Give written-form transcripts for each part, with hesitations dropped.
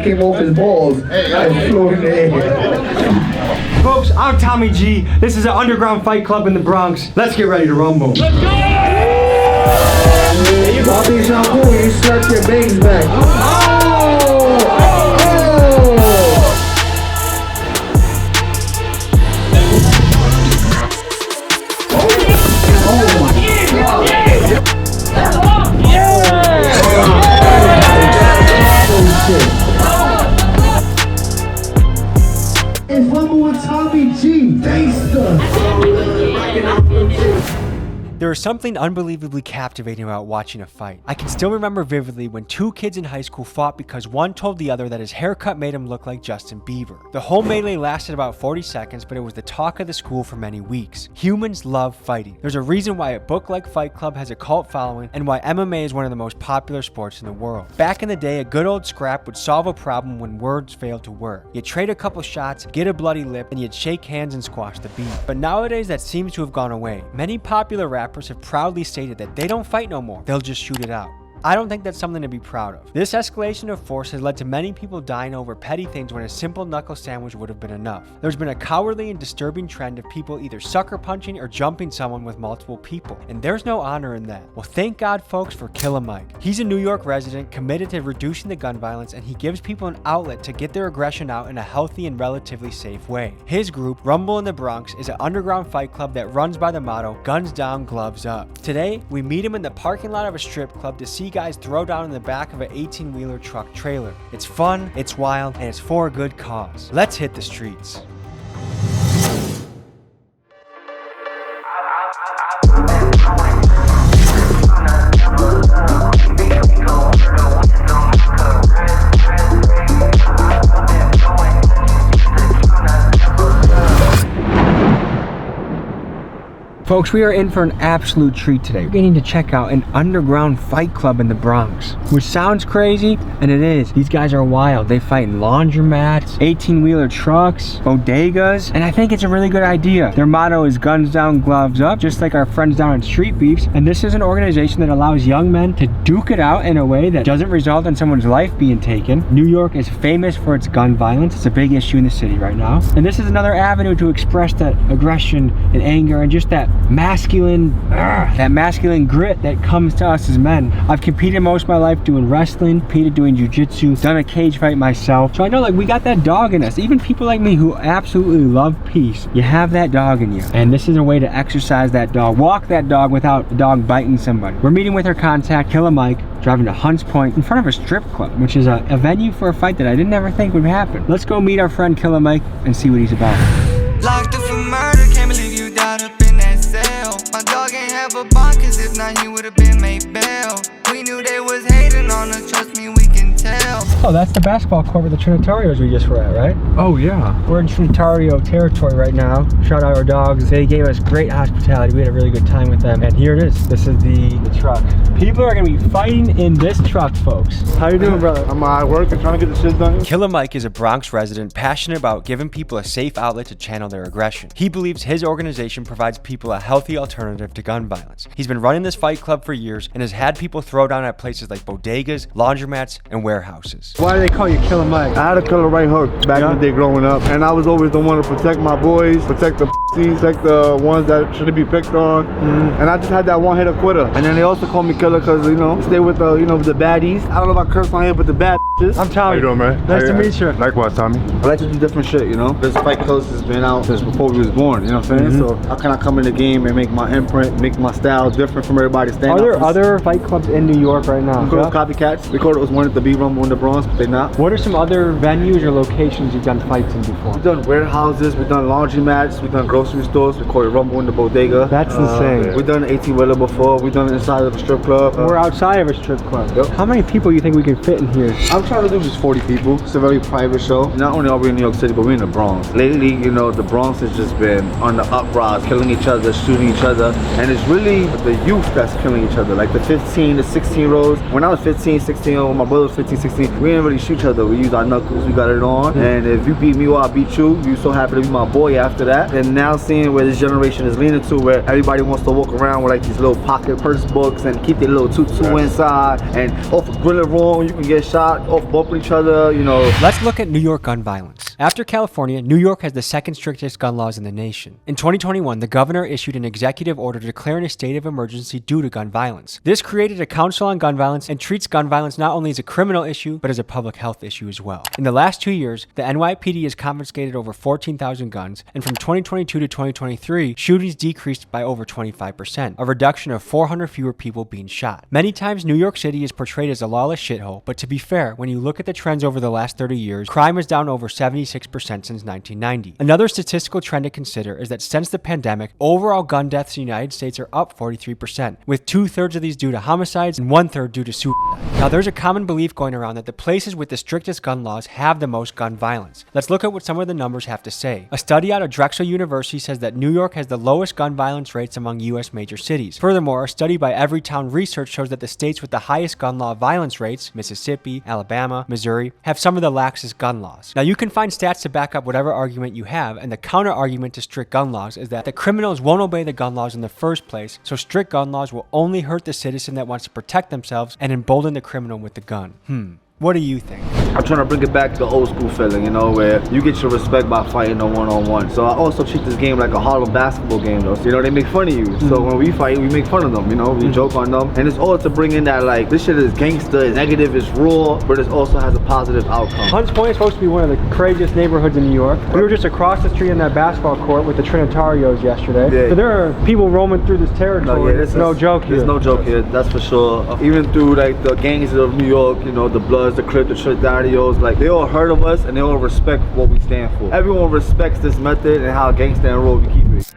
came off his balls and flew in the air. Folks, I'm Tommy G. This is an underground fight club in the Bronx. Let's get ready to rumble. Let's go! Bobby Shampoo, you slept your bangs back. It's Rumble with Tommy G. There is something unbelievably captivating about watching a fight. I can still remember vividly when two kids in high school fought because one told the other that his haircut made him look like Justin Bieber. The whole melee lasted about 40 seconds, but it was the talk of the school for many weeks. Humans love fighting. There's a reason why a book like Fight Club has a cult following and why MMA is one of the most popular sports in the world. Back in the day, a good old scrap would solve a problem when words failed to work. You'd trade a couple shots, get a bloody lip, and you'd shake hands and squash the beef. But nowadays, that seems to have gone away. Many popular rappers have proudly stated that they don't fight no more, they'll just shoot it out. I don't think that's something to be proud of. This escalation of force has led to many people dying over petty things when a simple knuckle sandwich would have been enough. There's been a cowardly and disturbing trend of people either sucker punching or jumping someone with multiple people, and there's no honor in that. Well, thank God, folks, for Killer Mike. He's a New York resident committed to reducing the gun violence, and he gives people an outlet to get their aggression out in a healthy and relatively safe way. His group, Rumble in the Bronx, is an underground fight club that runs by the motto, guns down, gloves up. Today, we meet him in the parking lot of a strip club to see guys throw down in the back of an 18-wheeler truck trailer. It's fun, it's wild, and it's for a good cause. Let's hit the streets. Folks, we are in for an absolute treat today. We're getting to check out an underground fight club in the Bronx, which sounds crazy, and it is. These guys are wild. They fight in laundromats, 18-wheeler trucks, bodegas, and I think it's a really good idea. Their motto is guns down, gloves up, just like our friends down at Street Beefs, and this is an organization that allows young men to duke it out in a way that doesn't result in someone's life being taken. New York is famous for its gun violence. It's a big issue in the city right now, and this is another avenue to express that aggression and anger and just that masculine grit that comes to us as men. I've competed most of my life doing wrestling, competed doing jiu-jitsu, done a cage fight myself. So I know, like, we got that dog in us. Even people like me who absolutely love peace, you have that dog in you. And this is a way to exercise that dog, walk that dog without the dog biting somebody. We're meeting with our contact, Killer Mike, driving to Hunts Point in front of a strip club, which is a venue for a fight that I didn't ever think would happen. Let's go meet our friend Killer Mike and see what he's about. Locked up for murder, can't believe you died up in that cell. My dog ain't have a bond, cause if not he would've been made bail. We knew they was hating on us, trust me, we can tell. Oh, that's the basketball court with the Trinitarios we just were at, right? Oh yeah. We're in Trinitario territory right now. Shout out our dogs. They gave us great hospitality. We had a really good time with them. And here it is. This is the truck. People are gonna be fighting in this truck, folks. How you doing, brother? I'm at work and trying to get the shit done. Killer Mike is a Bronx resident passionate about giving people a safe outlet to channel their aggression. He believes his organization provides people a healthy alternative to gun violence. He's been running this fight club for years and has had people throw down at places like bodegas, laundromats, and warehouses. Why do they call you Killer Mike? I had a killer right hook back in the day growing up, and I was always the one to protect my boys, protect the pussies, protect the ones that shouldn't be picked on. And I just had that one hitter quitter. And then they also call me killer because, you know, stay with the, you know, the baddies. I don't know if I curse on here, but the bad bitches. I'm Tommy. How you doing, man? Nice to meet you. Likewise, Tommy. I like to do different shit, you know? This fight club has been out since before we was born, you know what I'm saying? So how can I come in the game and make my imprint, make my style different from everybody standing? Are there other fight clubs in New York right now? Copycats. We thought it was one at the B Rumble in the Bronx, but they're not. What are some other venues or locations you've done fights in before? We've done warehouses, we've done laundromats, we've done grocery stores, we call it Rumble in the Bodega. That's insane. We've done an 18-wheeler before, we've done it inside of a strip club. We're outside of a strip club. Yep. How many people do you think we can fit in here? I'm trying to do just 40 people. It's a very private show. Not only are we in New York City, but we're in the Bronx. Lately, you know, the Bronx has just been on the uprise, killing each other, shooting each other, and it's really the youth that's killing each other, like the 15 to 16-year-olds. When I was 15, 16, my brother was 15, 16 obviously we didn't really shoot each other. We used our knuckles, we got it on. And if you beat me or I beat you, you so happy to be my boy after that. And now seeing where this generation is leaning to, where everybody wants to walk around with like these little pocket purse books and keep their little tutu inside, and off of grilling wrong, you can get shot off bumping each other, you know. Let's look at New York gun violence. After California, New York has the second strictest gun laws in the nation. In 2021, the governor issued an executive order declaring a state of emergency due to gun violence. This created a council on gun violence and treats gun violence not only as a criminal issue, but as a public health issue as well. In the last 2 years, the NYPD has confiscated over 14,000 guns, and from 2022 to 2023, shootings decreased by over 25%, a reduction of 400 fewer people being shot. Many times, New York City is portrayed as a lawless shithole, but to be fair, when you look at the trends over the last 30 years, crime is down over 76% since 1990. Another statistical trend to consider is that since the pandemic, overall gun deaths in the United States are up 43%, with 2/3 of these due to homicides and 1/3 due to suicide. Now, there's a common belief going around that the places with the strictest gun laws have the most gun violence. Let's look at what some of the numbers have to say. A study out of Drexel University says that New York has the lowest gun violence rates among U.S. major cities. Furthermore, a study by Everytown Research shows that the states with the highest gun law violence rates, Mississippi, Alabama, Missouri, have some of the laxest gun laws. Now, you can find stats to back up whatever argument you have, and the counter argument to strict gun laws is that the criminals won't obey the gun laws in the first place, so strict gun laws will only hurt the citizen that wants to protect themselves and embolden the criminal with the gun. What do you think? I'm trying to bring it back to the old school feeling, you know, where you get your respect by fighting a one-on-one. So I also treat this game like a Harlem basketball game, though. So, you know, they make fun of you. So when we fight, we make fun of them, you know, we joke on them. And it's all to bring in that, like, this shit is gangster, it's negative, it's raw, but it also has a positive outcome. Hunts Point is supposed to be one of the craziest neighborhoods in New York. We were just across the street in that basketball court with the Trinitarios yesterday. Yeah. So there are people roaming through this territory. There's no joke here. There's no joke here, that's for sure. Even through, like, the gangs of New York, you know, the Bloods, the Crips, the Trinitarios, like, they all heard of us and they all respect what we stand for. Everyone respects this method and how gangsta and raw we keep it.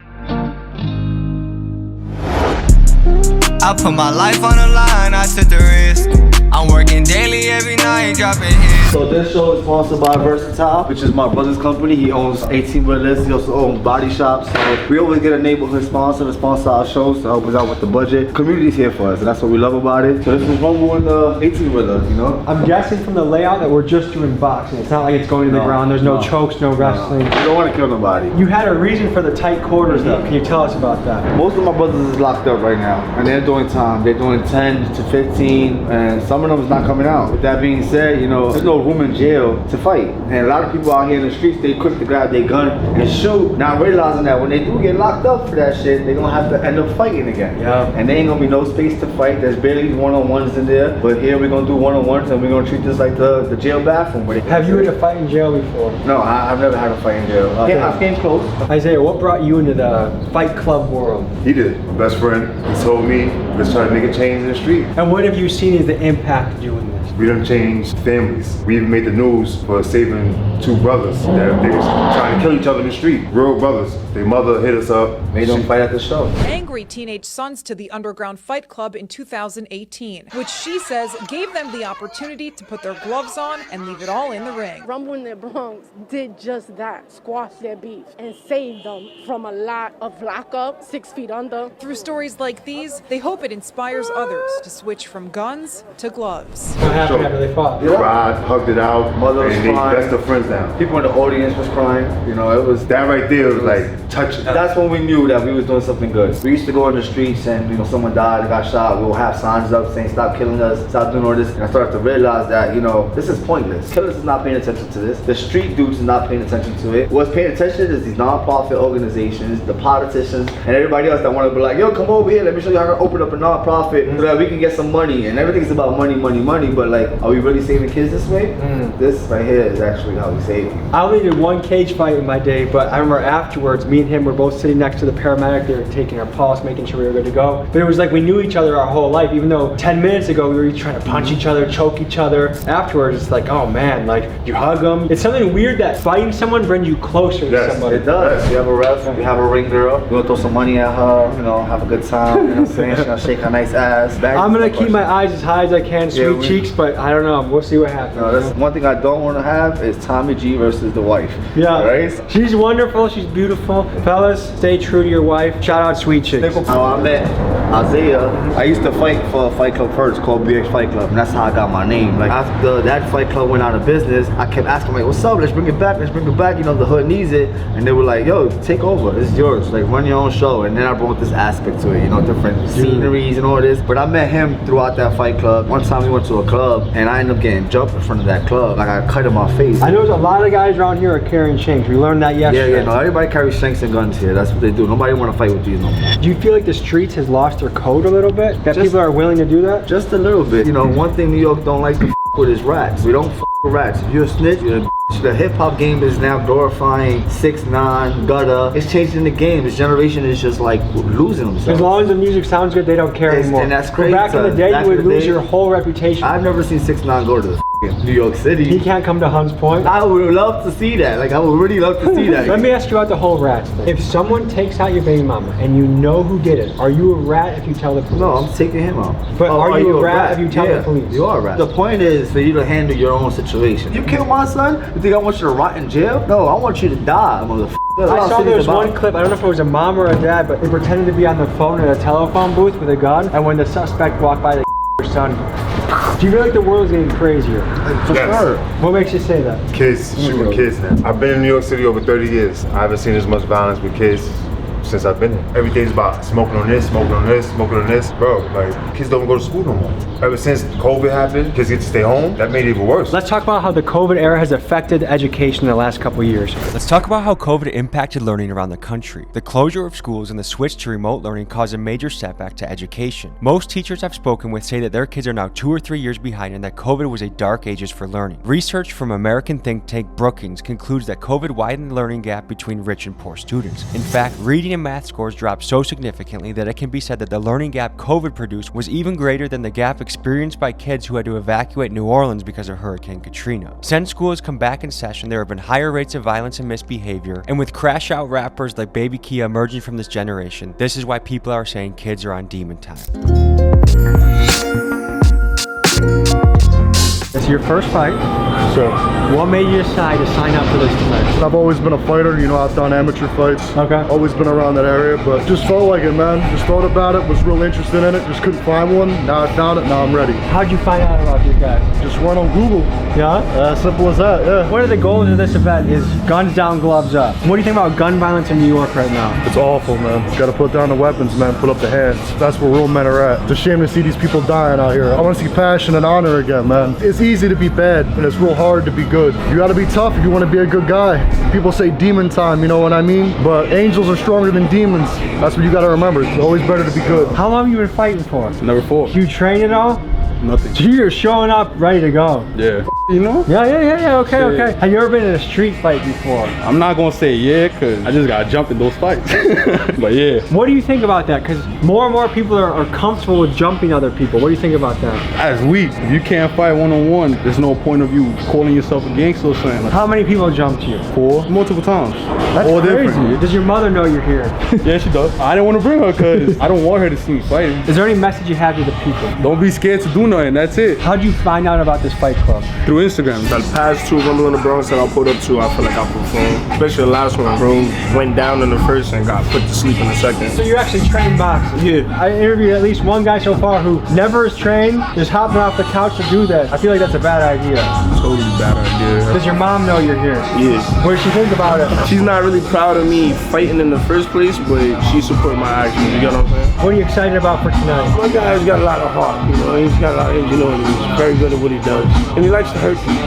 I put my life on the line, I took the risk. I'm working daily every night, dropping hits. So this show is sponsored by Versatile, which is my brother's company. He owns 18 wheelers. He also owns body shops. So we always get a neighborhood sponsor to sponsor our shows to help us out with the budget. Community's here for us, and that's what we love about it. So this is Rumble in the 18 wheeler, you know? I'm guessing from the layout that we're just doing boxing. It's not like it's going to the ground. There's no chokes, no wrestling. We don't want to kill nobody. You had a reason for the tight quarters, though. Can you tell us about that? Most of my brothers is locked up right now, and they're doing time. They're doing 10 to 15, and some of them is not coming out. With that being said, you know, there's no room in jail to fight. And a lot of people out here in the streets, they quick to grab their gun and shoot, not realizing that when they do get locked up for that shit, they're gonna have to end up fighting again. Yeah. And there ain't gonna be no space to fight. There's barely one-on-ones in there. But here we're gonna do one-on-ones, and we're gonna treat this like the jail bathroom. Have you had a fight in jail before? No, I've never had a fight in jail. I came close. Isaiah, what brought you into the fight club world? He did. My best friend, he told me, let's try to make a change in the street. And what have you seen as the impact of doing this? We done changed families. We even made the news for saving two brothers that they was trying to kill each other in the street. Real brothers. Their mother hit us up. Made them fight at the show. Angry teenage sons to the underground fight club in 2018, which she says gave them the opportunity to put their gloves on and leave it all in the ring. Rumble in the Bronx did just that, squash their beef and saved them from a lot of lockup, 6 feet under. Through stories like these, they hope it inspires others to switch from guns to gloves. What happened after they fought? We cried, hugged it out, Mother was and they crying. best of friends now. People in the audience was crying. You know, it was That right there was like touching. That's when we knew that we was doing something good. We used to go in the streets and, you know, someone died and got shot. We'll have signs up saying, stop killing us, stop doing all this. And I started to realize that, you know, this is pointless. Killers is not paying attention to this. The street dudes is not paying attention to it. What's paying attention is these non-profit organizations, the politicians, and everybody else that want to be like, yo, come over here, let me show you how to open up a non-profit so that we can get some money. And everything's about money, money, money. But like, are we really saving kids this way? This right here is actually how we save you. I only did one cage fight in my day, but I remember afterwards, me and him were both sitting next to the paramedic. They were taking our pulse, making sure we were good to go. But it was like we knew each other our whole life, even though 10 minutes ago we were each trying to punch each other, choke each other. Afterwards, it's like, oh man, like you hug them. It's something weird that fighting someone brings you closer to somebody. It does. You have a ref, you have a ring girl, you gonna throw some money at her, you know, have a good time, you know what I'm saying? She's gonna shake her nice ass. I'm gonna keep my eyes as high as I can, sweet we- cheeks, but but I don't know. We'll see what happens. No, that's one thing I don't want to have is Tommy G versus the wife. Yeah. Right? She's wonderful. She's beautiful. Fellas, stay true to your wife. Shout out Sweet Chicks. How I met Isaiah, I used to fight for a fight club first called BX Fight Club, and that's how I got my name. Like after that fight club went out of business, I kept asking like, what's up? Let's bring it back. Let's bring it back. You know, the hood needs it. And they were like, yo, take over. This is yours. Like run your own show. And then I brought this aspect to it. You know, different sceneries and all this. But I met him throughout that fight club. One time we went to a club, and I ended up getting jumped in front of that club. Like I cut in my face. I know a lot of guys around here are carrying shanks. We learned that yesterday. Yeah, no, everybody carries shanks and guns here. That's what they do. Nobody want to fight with these no more. Do you feel like the streets has lost their code a little bit? That people are willing to do that? Just a little bit. You know, one thing New York don't like to with is rats. We don't with rats. If you're a snitch, you're a bitch. The hip hop game is now glorifying 6ix9ine, Gutter. It's changing the game. This generation is just like losing themselves. As long as the music sounds good, they don't care anymore. And that's crazy. Back in the day, you would lose your whole reputation. I've never seen 6ix9ine go to New York City. He can't come to Hunts Point. I would love to see that. Like I would really love to see that. Let me ask you about the whole rats thing. If someone takes out your baby mama and you know who did it, are you a rat if you tell the police? No, I'm taking him out. But are you a rat if you tell the police? You are a rat. The point is for you to handle your own situation. You kill my son? You think I want you to rot in jail? No, I want you to die, motherfucker. I saw there was one clip, I don't know if it was a mom or a dad, but they pretended to be on the phone in a telephone booth with a gun, and when the suspect walked by, they their son. Do you feel like the world is getting crazier? Yes. What makes you say that? Kids shooting kids now. I've been in New York City over 30 years. I haven't seen as much violence with kids since I've been here. Every day's about smoking on this, smoking on this, smoking on this. Bro, like, kids don't go to school no more. Ever since COVID happened, kids get to stay home. That made it even worse. Let's talk about how the COVID era has affected education in the last couple of years. Let's talk about how COVID impacted learning around the country. The closure of schools and the switch to remote learning caused a major setback to education. Most teachers I've spoken with say that their kids are now 2 or 3 years behind and that COVID was a dark ages for learning. Research from American think tank Brookings concludes that COVID widened the learning gap between rich and poor students. In fact, reading and math scores dropped so significantly that it can be said that the learning gap COVID produced was even greater than the gap experienced by kids who had to evacuate New Orleans because of Hurricane Katrina. Since school has come back in session, there have been higher rates of violence and misbehavior, and with crash-out rappers like Baby Kia emerging from this generation, this is why people are saying kids are on demon time. This is your first fight. Sure. What made you decide to sign up for this tonight? I've always been a fighter, you know, I've done amateur fights. Okay. Always been around that area, but just felt like it, man. Just thought about it, was real interested in it, just couldn't find one. Now I found it, now I'm ready. How'd you find out about these guys? Just run on Google. Yeah? As simple as that, yeah. One of the goals of this event is guns down, gloves up. What do you think about gun violence in New York right now? It's awful, man. Gotta put down the weapons, man. Put up the hands. That's where real men are at. It's a shame to see these people dying out here. I want to see passion and honor again, man. It's easy to be bad, and it's real hard to be good. You gotta be tough if you want to be a good guy. People say demon time, you know what I mean? But angels are stronger than demons. That's what you gotta remember. It's always better to be good. How long have you been fighting for? Never fought. You train at all? Nothing. So you're showing up ready to go. Yeah. You know? Yeah, okay. Have you ever been in a street fight before? I'm not gonna say yeah, cause I just got jumped in those fights. But yeah. What do you think about that? Cause more and more people are comfortable with jumping other people. What do you think about that? That's weak. If you can't fight one-on-one, there's no point of you calling yourself a gangster or something. Like, how many people jumped you? 4, multiple times. That's all crazy. different. Does your mother know you're here? Yeah, she does. I didn't want to bring her cause I don't want her to see me fighting. Is there any message you have to the people? Don't be scared to do nothing, that's it. How'd you find out about this fight club? Through Instagram. The past 2 rumble in the Bronx that I pulled up to, I feel like I performed. Especially the last one, bro, went down in the first and got put to sleep in the second. So you actually train boxing? Yeah. I interviewed at least one guy so far who never is trained, just hopping off the couch to do that. I feel like that's a bad idea. Totally bad idea. Does your mom know you're here? Yeah. What does she think about it? She's not really proud of me fighting in the first place, but she supports my actions, you get what I'm saying? What are you excited about for tonight? My guy's got a lot of heart, you know, he's got a lot of ingenuity. He's very good at what he does. And he likes to hurt people.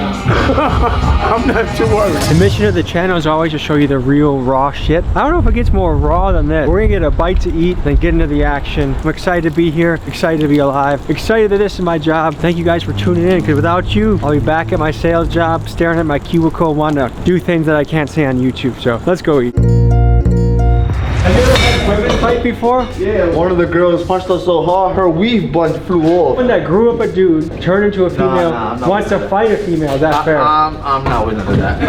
I'm not too worried. The mission of the channel is always to show you the real raw shit. I don't know if it gets more raw than this. We're gonna get a bite to eat, then get into the action. I'm excited to be here, excited to be alive, excited that this is my job. Thank you guys for tuning in, because without you, I'll be back at my sales job, staring at my cubicle, wanting to do things that I can't say on YouTube. So let's go eat. Have you ever had women fight before? Yeah, one of the girls punched us so hard, her weave bunch flew off. One that grew up a dude, turned into a female, wants to fight a female. Is that fair? I'm not with none of that.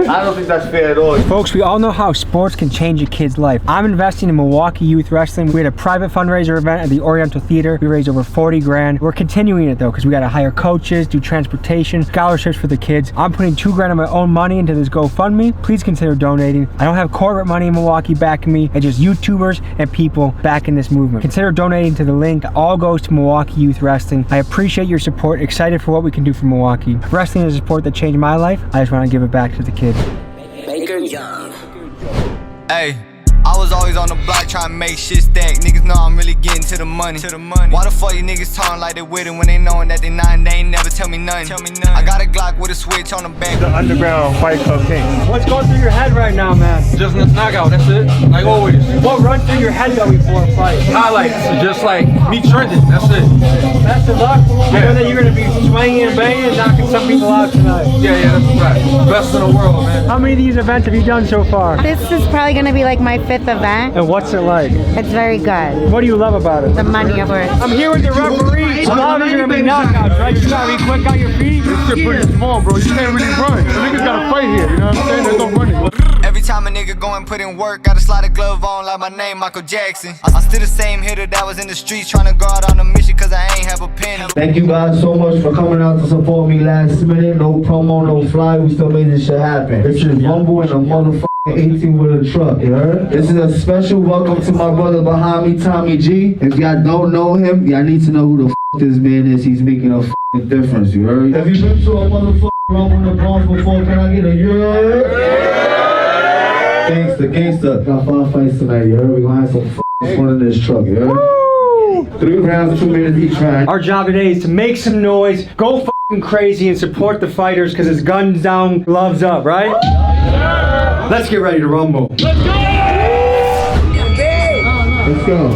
I don't think that's fair at all. Folks, we all know how sports can change a kid's life. I'm investing in Milwaukee Youth Wrestling. We had a private fundraiser event at the Oriental Theater. We raised over 40 grand. We're continuing it though, because we got to hire coaches, do transportation, scholarships for the kids. I'm putting 2 grand of my own money into this GoFundMe. Please consider donating. I don't have corporate money in Milwaukee backing me, and just YouTubers and people backing this movement. Consider donating to the link. It all goes to Milwaukee Youth Wrestling. I appreciate your support. Excited for what we can do for Milwaukee. Wrestling is a sport that changed my life. I just want to give it back to the kids. Hey, I was always on the block trying to make shit stack. Niggas know I'm really getting to the money. Why the fuck you niggas talking like they with it when they knowing that they not? They ain't never tell me nothing. I got a Glock with a switch on the back. The underground fight club king. What's going through your head right now, man? Just knockout, that's it. Like always. What runs through your head though before a fight? Highlights, just like me trending, that's it. Best of luck. I know that you're going to be swinging and banging and knocking some people out tonight. Yeah, that's right. Best in the world, man. How many of these events have you done so far? This is probably going to be like my 5th event. And what's it like? It's very good. What do you love about it? The money, of course. I'm here with the referee. A lot of these are going to be knockouts, right? You got to be quick on your feet. This shit pretty small, bro. You can't really run. The niggas gotta fight here, you know what I'm saying? There's no running. Every time a nigga go and put in work, gotta slide a glove on like my name, Michael Jackson. I'm still the same hitter that was in the streets trying to go out on a mission cause I ain't have a penny. Thank you guys so much for coming out to support me last minute. No promo, no fly. We still made this shit happen. This is Rumble in a motherfucking 18 with a truck, you heard? This is a special welcome to my brother behind me, Tommy G. If y'all don't know him, y'all need to know who the this man is. He's making a difference, you heard? Have you been to a motherfucking Rumble in the Bronx before? Can I get a Gangsta. Got 5 fights tonight, you heard? We gonna have some fun in this truck, you heard? 3 rounds, 2 minutes each round. Our job today is to make some noise, go f***ing crazy, and support the fighters because it's guns down, gloves up, right? Let's get ready to rumble. Let's go.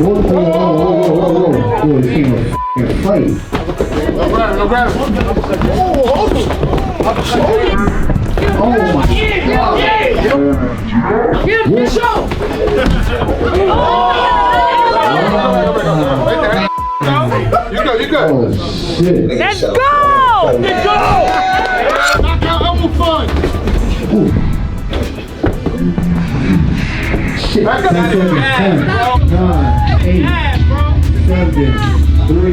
Whoa. Boy, this ain't a f***ing fight. No grab. Oh my God. You go. Oh shit. Let's go! Knockout Elmo fun. Shit. 10, 9, 8, 7, 3,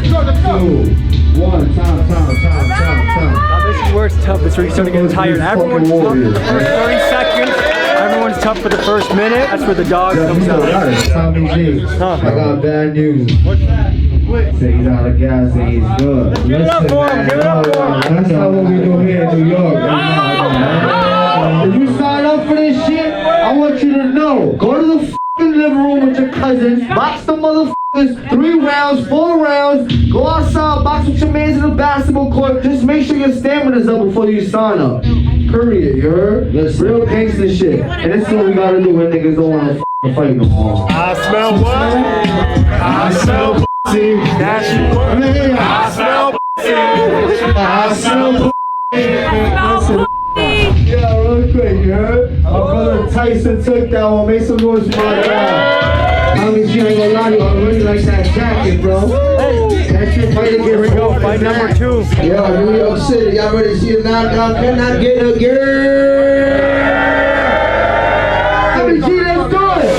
2, 1. Time. Now this is where it's tough. This is where you start to get tired. Everyone's tough for the first 30 seconds. Everyone's tough for the first minute. That's where the dog comes out. Tommy G, I got bad news. Say he's out of gas and he's good. Give it up for him. That's not what we do here in New York. If you sign up for this shit, I want you to know. Go to the f***ing living room with your cousins. Box the motherfuckers 3 rounds, 4 rounds. Go outside, box with your mans in the basketball court. Just make sure your stamina's up before you sign up. Period, you heard? That's real gangster shit. And this is what we gotta do when niggas don't wanna f***ing fight no more. I smell what? I smell pussy. That's what I smell pussy. I smell pussy. Yeah, real quick, you heard? My brother Tyson took that one. Make some noise for my guy. Tommy G, I ain't gonna lie to you, I really like that jacket, bro. Hey, that shit fight against. Here we go, fight number 2. Yo, New York City, y'all ready to see a knockout? Can I get a girl? Tommy G, let's do it!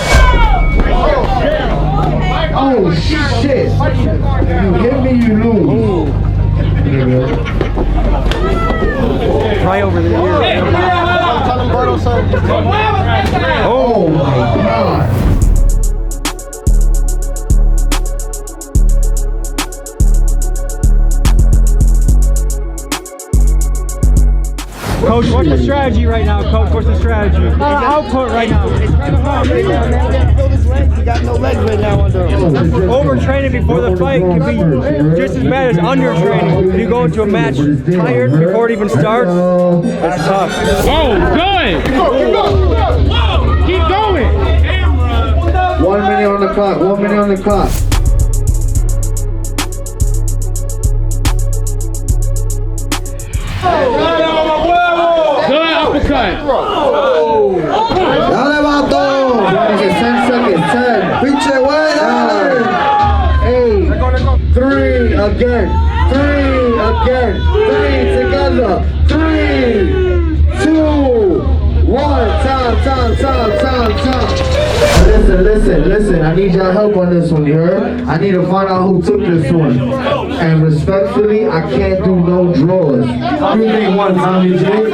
Oh, shit. If you hit me, you lose. Right over the ear. Oh my God. Coach, what's the strategy right now, Coach? What's the strategy? Output right now. He got no legs right now under him. Overtraining before the fight can be just as bad as undertraining. If you go into a match tired before it even starts, it's tough. Whoa, good! Keep going! 1 minute on the clock, 1 minute on the clock. ¡Vamos, huevo! Dale, vato. 10 seconds. 10. Pinche güey, dale. 8. 3 again. 3 again. 3 together. 3, 2, 1. Time. Listen. I need your help on this one, you heard? I need to find out who took this one. And respectfully, I can't do no draws. What do you think one, Tommy J?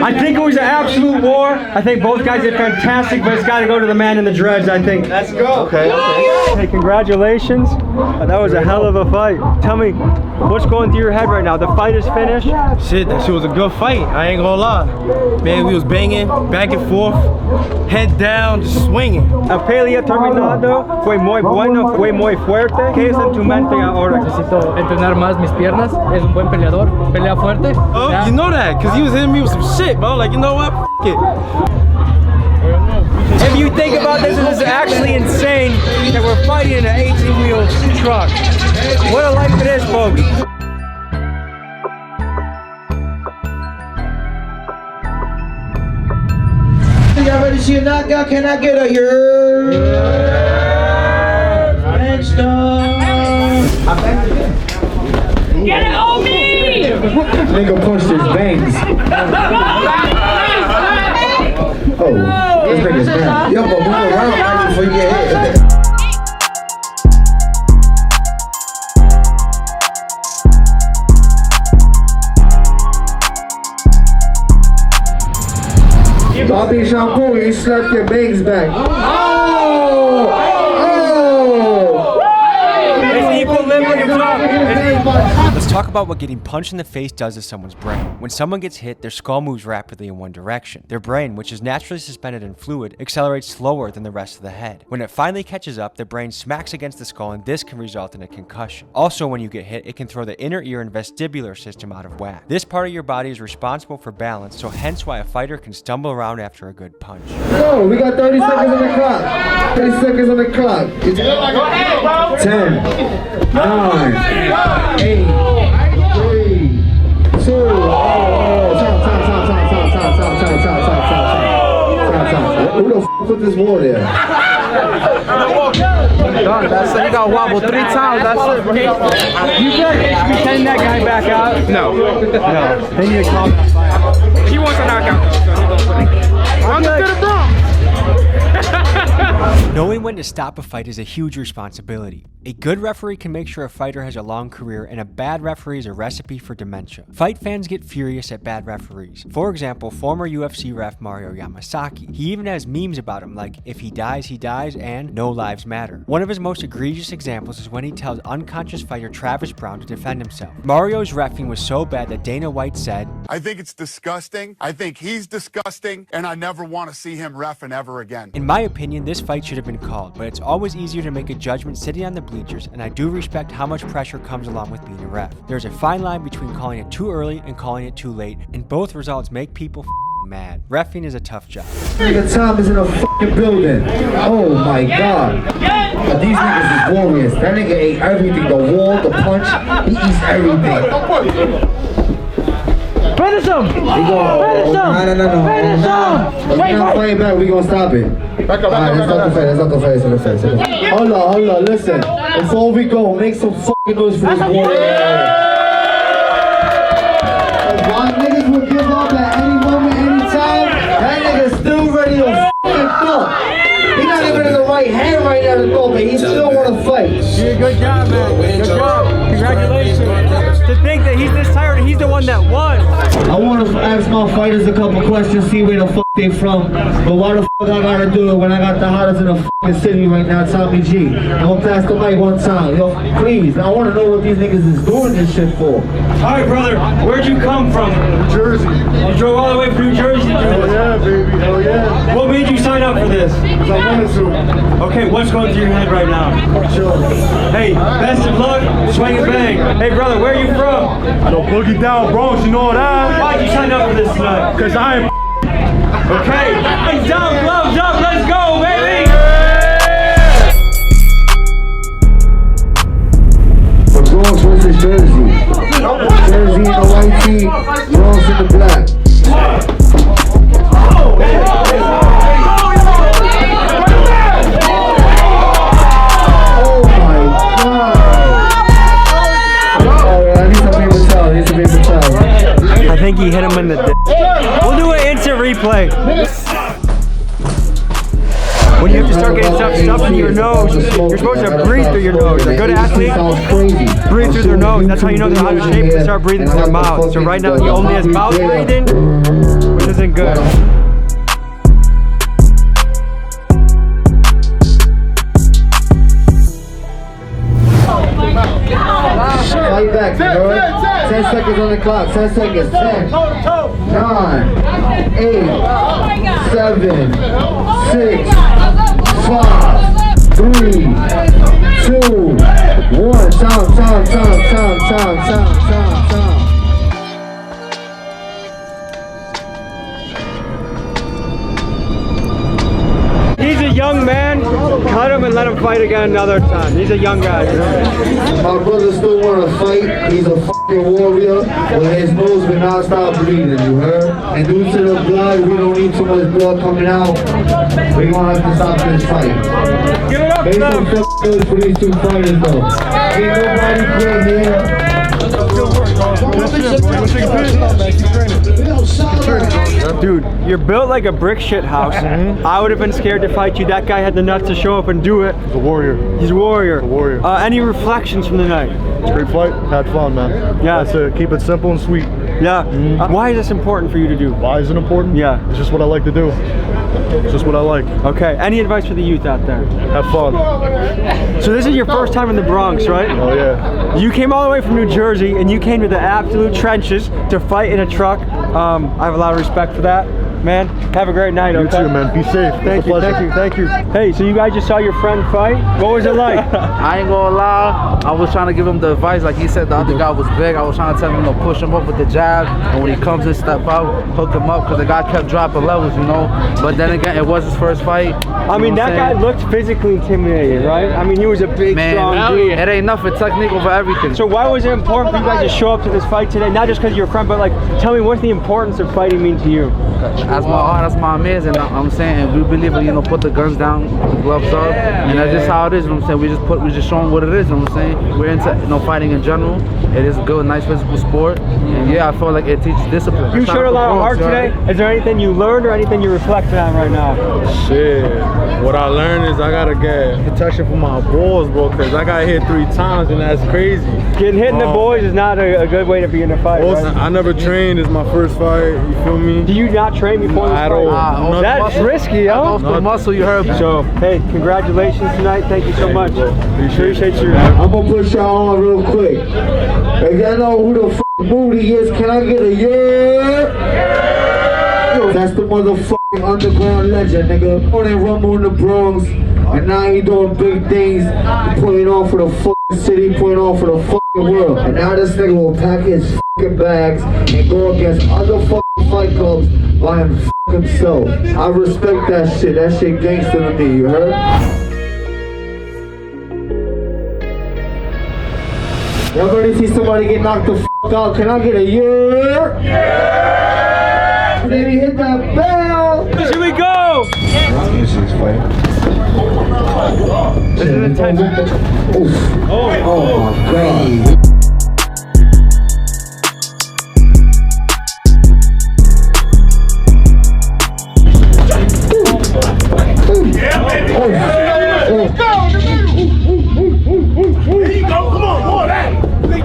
I think it was an absolute war. I think both guys did fantastic, but it's got to go to the man in the dreads, I think. Let's go. Okay. Hey, congratulations. That was a hell of a fight. Tell me, what's going through your head right now? The fight is finished? Shit, that shit was a good fight. I ain't gonna lie. Man, we was banging back and forth, head down, just swinging. La pelea terminado fue muy bueno, fue muy fuerte. ¿Qué es en tu mente ahora? Necesito entrenar más mis piernas. Es un buen peleador, pelea fuerte. Oh, you know that, cause he was hitting me with some shit, bro. Like, you know what? F it. If you think about this, this is actually insane that we're fighting in an 18-wheel truck. What a life it is, folks. Y'all ready to see a knockout? Can I get a bench dog? Get it on me! Nigga punched his veins. Oh, this nigga's mad. Yo, but move around right before you get hit. Bobby Shampoo, you slapped your bangs back. Let's talk about what getting punched in the face does to someone's brain. When someone gets hit, their skull moves rapidly in one direction. Their brain, which is naturally suspended in fluid, accelerates slower than the rest of the head. When it finally catches up, the brain smacks against the skull and this can result in a concussion. Also, when you get hit, it can throw the inner ear and vestibular system out of whack. This part of your body is responsible for balance, so hence why a fighter can stumble around after a good punch. Go, we got 30 seconds on the clock. 30 seconds on the clock. It's 10, 9, 8, 3, 2, Who the f put this wall there? That's it. You got wobble 3 times. That's it, bro. You feel like they should be sending that guy back out? No. They need to call that fight. He wants a knockout. On to the Bronx. Knowing when to stop a fight is a huge responsibility. A good referee can make sure a fighter has a long career, and a bad referee is a recipe for dementia. Fight fans get furious at bad referees. For example, former UFC ref Mario Yamasaki. He even has memes about him like, if he dies, and no lives matter. One of his most egregious examples is when he tells unconscious fighter Travis Brown to defend himself. Mario's reffing was so bad that Dana White said, I think it's disgusting. I think he's disgusting, and I never want to see him reffing ever again. In my opinion, this fight should have been called, but it's always easier to make a judgment sitting on the bleachers, and I do respect how much pressure comes along with being a ref. There's a fine line between calling it too early and calling it too late, and both results make people mad. Reffing is a tough job. Nigga Tom is in a fucking building. Oh my god. But these niggas is warriors. That nigga ate everything. The wall, the punch, he eats everything. Finish him! We go. No. Finish him! If we're not fighting back, we gonna stop it. Alright, let's not the face. Hold on, listen. Before we go, make some fucking noise for this warrior. Why niggas will give up at any moment, anytime? That nigga's still ready to fucking throw. He's not even in the right hand right now to throw, but he still wanna fight. Yeah, good job, man. Good job. Congratulations. To think that he's this tired and he's the one that won. I want to ask my fighters a couple questions, see where the fuck they from. But why the fuck I gotta do it when I got the hottest in the fucking city right now, Tommy G? I'm gonna pass the mic one time. Yo, please, I wanna know what these niggas is doing this shit for. Alright, brother, where'd you come from? New Jersey. You drove all the way from New Jersey to do this? Yeah, baby, hell yeah. What made you sign up for this? Because I wanted to. Okay, what's going through your head right now? Sure. Hey, best of luck, swing and bang. Hey, brother, where are you from? Yo, boogie down, Bronx, you know that? Why'd you sign up for this tonight? Cause I'm Okay, hands down, gloves up, let's go, baby! The Bronx versus Jersey. Jersey in the white tee, Bronx in the black. think he hit him in the dick. We'll do an instant replay. When you have to start getting stuff in your nose, you're supposed to breathe through your nose. A good athlete, breathe through their nose. That's how you know they're out of shape, they start breathing through their mouth. So right now he only has mouth breathing, which isn't good. Fight back, bro. 10 seconds on the clock. 10 seconds. 10, 9, 8, 7, 6, 5, 3, 2, 1. Time. He's a young man. Cut him and let him fight again another time. He's a young guy. My brother still want to fight. He's a fucking warrior. But his nose been non-stop bleeding, you heard? And due to the blood, we don't need too much blood coming out. We're gonna have to stop this fight. Give it up, Make some good for these two fighters, though. Ain't nobody quit here. Dude, you're built like a brick shit house. I would have been scared to fight you. That guy had the nuts to show up and do it. He's a warrior. He's a warrior. A warrior. Any reflections from the night? It's a great fight. Had fun, man. Yeah. That's it. Keep it simple and sweet. Yeah. Why is this important for you to do? Why is it important? Yeah. It's just what I like to do. It's just what I like. Okay. Any advice for the youth out there? Have fun. So this is your first time in the Bronx, right? Oh yeah. You came all the way from New Jersey and you came to the absolute trenches to fight in a truck. I have a lot of respect for that. Man, have a great night, okay? You too, man. Be safe. Thank you. Hey, so you guys just saw your friend fight? What was it like? I ain't gonna lie, I was trying to give him the advice, like he said the other guy was big. I was trying to tell him, push him up with the jab, and when he comes in, step out, hook him up, because the guy kept dropping levels, But then again, it was his first fight. I mean, that guy looked physically intimidating, right? I mean, he was a big, strong dude. It ain't nothing, technique over everything. So why was it important for you guys to show up to this fight today? Not just because you're a friend, but like, tell me, what's the importance of fighting mean to you? That's my heart, that's my man, and I'm saying we believe in, put the guns down, put the gloves up, and that's just how it is. You know what I'm saying? We just showing what it is. You know what I'm saying? We're into fighting in general. It is a good, nice physical sport, and yeah, I feel like it teaches discipline. You showed a lot of heart today. Is there anything you learned or anything you're reflecting on right now? Shit, what I learned is I gotta get protection for my balls, bro, because I got hit 3 times and that's crazy. Getting hit in the boys is not a good way to be in a fight, right? I never trained. It's my first fight. You feel me? Do you not train before this fight? That's risky, huh? The muscle you heard. So, hey, congratulations tonight. Thank you so much. Appreciate you. I'm gonna put y'all on real quick. If y'all know who the f Moody is, can I get a yeah? That's the motherfucking underground legend, nigga. On and rumble in the Bronx, and now he doing big things. He putting on for the fucking city, putting on for the fucking world. And now this nigga will pack his fucking bags and go against other fucking fight clubs by himself. I respect that shit. That shit gangster to me, you heard? Y'all ready to see somebody get knocked the f out? Can I get a yeah? Yeah! Baby, hit that bell! Here we go! This is fight. This is intense. Oh my god.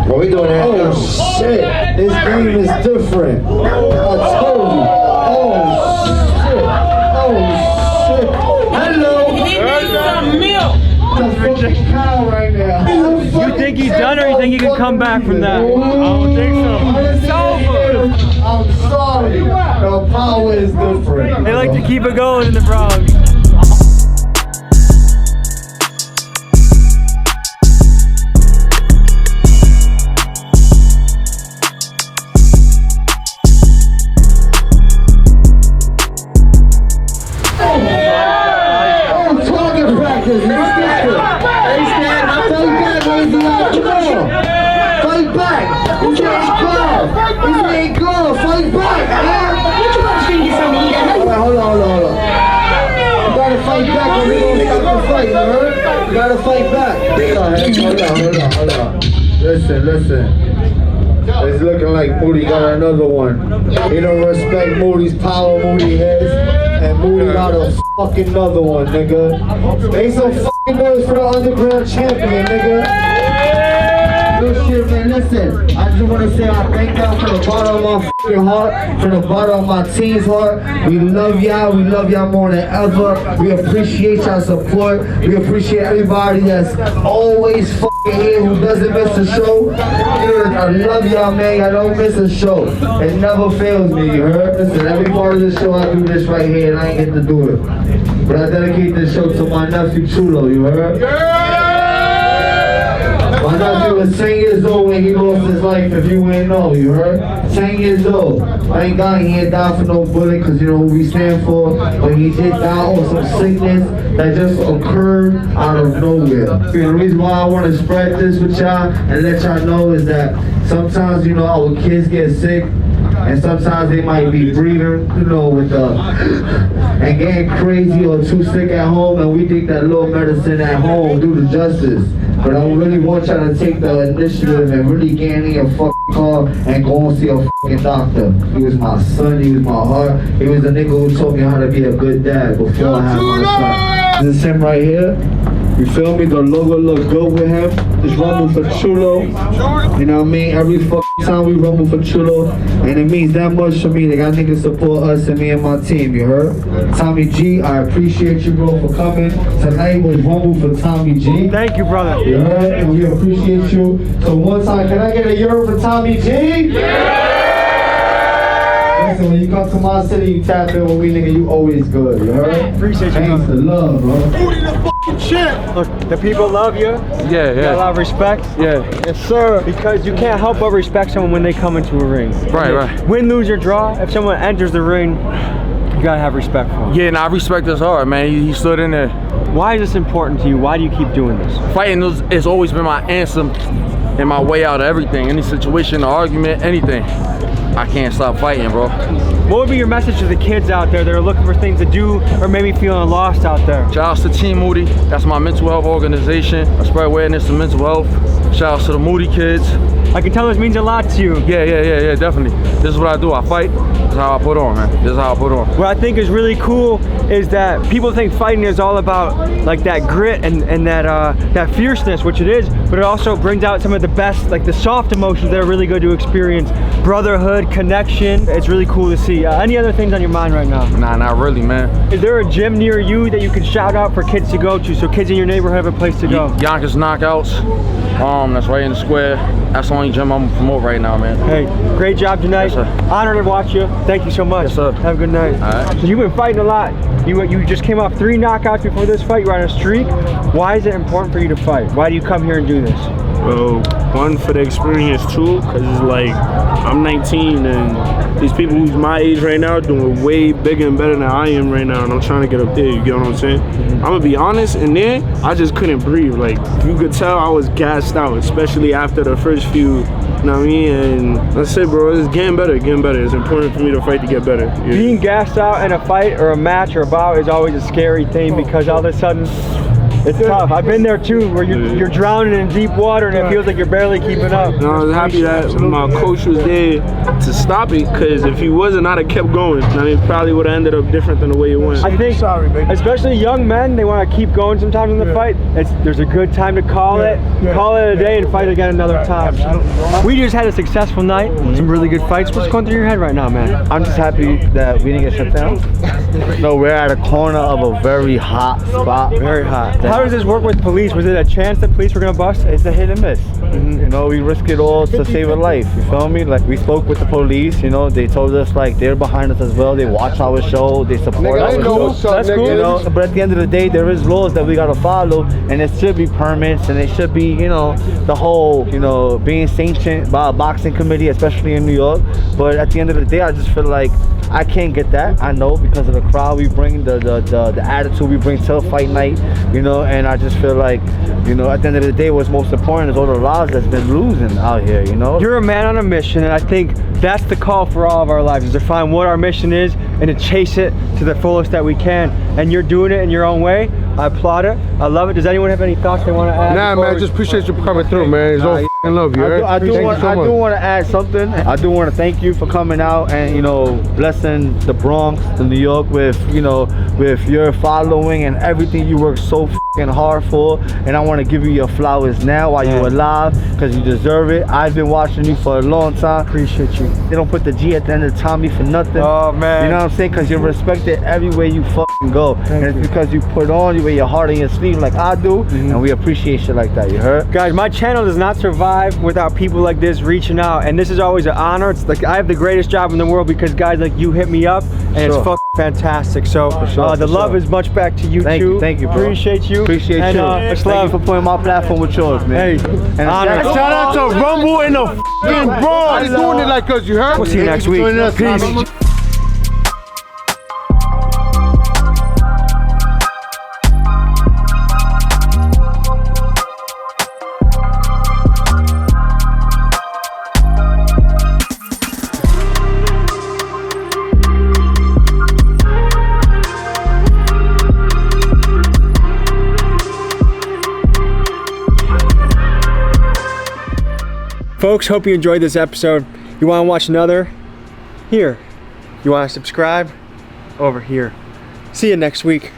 What we doing that? Oh shit! This game is different. I told you. Oh shit! Oh shit! Hello. The fucking cow right now. You think he's done, or you think he can come back from that? I don't think so. It's over. I'm sorry. The power is different. They like to keep it going in the Bronx. You gotta fight back. Hold on. Listen. This is It's looking like Moody got another one. He don't respect Moody's power, Moody has. And Moody got a fucking another one, nigga. Make some fucking noise for the underground champion, nigga. Good shit, man. Listen, I just want to say I thank y'all from the bottom of my fucking heart, from the bottom of my team's heart. We love y'all. We love y'all more than ever. We appreciate y'all support. We appreciate everybody that's always fucking here who doesn't miss a show. I love y'all, man. I don't miss a show. It never fails me, you heard? Listen, every part of the show I do this right here and I ain't get to do it. But I dedicate this show to my nephew Chulo, you heard? My nephew was 10 years old when he lost his life, if you ain't know, you heard? 10 years old. Thank God he ain't died for no bullet, because you know what we stand for. But he did die of some sickness that just occurred out of nowhere. And the reason why I want to spread this with y'all and let y'all know is that sometimes, you know, our kids get sick. And sometimes they might be breathing, you know, with and getting crazy or too sick at home, and we think that little medicine at home do the justice. But I really want y'all to take the initiative and really get in your fucking car and go and see a fucking doctor. He was my son, he was my heart. He was the nigga who taught me how to be a good dad before I had my son. This is him right here. You feel me? The logo look good with him. Just rumble for Chulo. You know what I mean? Every fucking time we rumble for Chulo. And it means that much to me. They got niggas support us and me and my team, you heard? Tommy G, I appreciate you, bro, for coming. Tonight was rumble for Tommy G. Thank you, brother. You heard? And we appreciate you. So one time, can I get a euro for Tommy G? Yeah! Listen, when you come to my city, you tap in with me, nigga, you always good, you heard? Appreciate you. Thanks to love, bro. Look, the people love you. Yeah. You got a lot of respect. Yeah. Yes, sir. Because you can't help but respect someone when they come into a ring. Right. Win, lose, or draw, if someone enters the ring, you gotta have respect for him. Yeah, and I respect his heart, man. He stood in there. Why is this important to you? Why do you keep doing this? Fighting has always been my answer and my way out of everything. Any situation, argument, anything. I can't stop fighting, bro. What would be your message to the kids out there that are looking for things to do or maybe feeling lost out there? Shout out to Team Moody. That's my mental health organization. I spread awareness to mental health. Shout out to the Moody kids. I can tell this means a lot to you. Yeah, definitely. This is what I do. I fight. This is how I put on, man. This is how I put on. What I think is really cool is that people think fighting is all about like that grit and that fierceness, which it is, but it also brings out some of the best, like the soft emotions that are really good to experience. Brotherhood, connection. It's really cool to see. Any other things on your mind right now? Nah, not really, man. Is there a gym near you that you can shout out for kids to go to so kids in your neighborhood have a place to go? Yonkers Knockouts. That's right in the square. That's the only gym I'm gonna promote right now, man. Hey, great job tonight. Yes, sir. Honored to watch you. Thank you so much. Yes, sir. Have a good night. All right. So you've been fighting a lot. You just came off 3 knockouts before this fight. You're on a streak. Why is it important for you to fight? Why do you come here and do this? Well, one, for the experience, too, because it's like I'm 19 and these people who's my age right now are doing way bigger and better than I am right now, and I'm trying to get up there, you get what I'm saying? I'm gonna be honest, in there, I just couldn't breathe. Like, you could tell I was gassed out, especially after the first few, you know what I mean? And that's it, bro, it's getting better. It's important for me to fight to get better. Yeah. Being gassed out in a fight or a match or a bout is always a scary thing because all of a sudden, it's tough. I've been there too, where you're drowning in deep water and it feels like you're barely keeping up. No, I was happy that my coach was there to stop it, because if he wasn't, I'd have kept going. I mean, it probably would have ended up different than the way it went. I think, especially young men, they want to keep going sometimes in the fight. There's a good time to call it a day and fight again another time. We just had a successful night, some really good fights. What's going through your head right now, man? I'm just happy that we didn't get shut down. No, we're at a corner of a very hot spot. Very hot. How does this work with police? Was it a chance that police were gonna bust? It's a hit and miss. You know, we risk it all to save a life. You feel me? Like, we spoke with the police. You know, they told us like they're behind us as well. They watch our show. They support our show. That's cool. You know, but at the end of the day, there is laws that we gotta follow, and it should be permits, and it should be, you know, the whole, you know, being sanctioned by a boxing committee, especially in New York. But at the end of the day, I just feel like I can't get that. I know, because of the crowd we bring, the attitude we bring to a fight night, you know, and I just feel like, you know, at the end of the day, what's most important is all the lives that's been losing out here, you know? You're a man on a mission, and I think that's the call for all of our lives, is to find what our mission is and to chase it to the fullest that we can. And you're doing it in your own way. I applaud it. I love it. Does anyone have any thoughts they want to add? Nah, man, just appreciate you coming through, man. It's all f***ing love you. I do want to add something. I do want to thank you for coming out and, you know, blessing the Bronx, the New York with, you know, with your following and everything you work so f***ing hard for. And I want to give you your flowers now while you're alive, because you deserve it. I've been watching you for a long time. Appreciate you. They don't put the G at the end of Tommy for nothing. Oh, man. You know what I'm saying? Because you're respected everywhere you f***ing go. And it's because you put on, you wear your heart in your sleeve like I do, and we appreciate shit like that, you heard? Guys, my channel does not survive without people like this reaching out, and this is always an honor. It's like I have the greatest job in the world because guys like you hit me up, and it's fucking fantastic. So the love is much back to you too. Thank you, bro. Appreciate you. Appreciate you. Much Thank love. you for putting my platform with yours, man. Hey, and honor. shout out to Rumble and the f***ing Bronx. He's doing it like us, you heard? We'll see you next week. Peace. Folks, hope you enjoyed this episode. You want to watch another? Here. You want to subscribe? Over here. See you next week.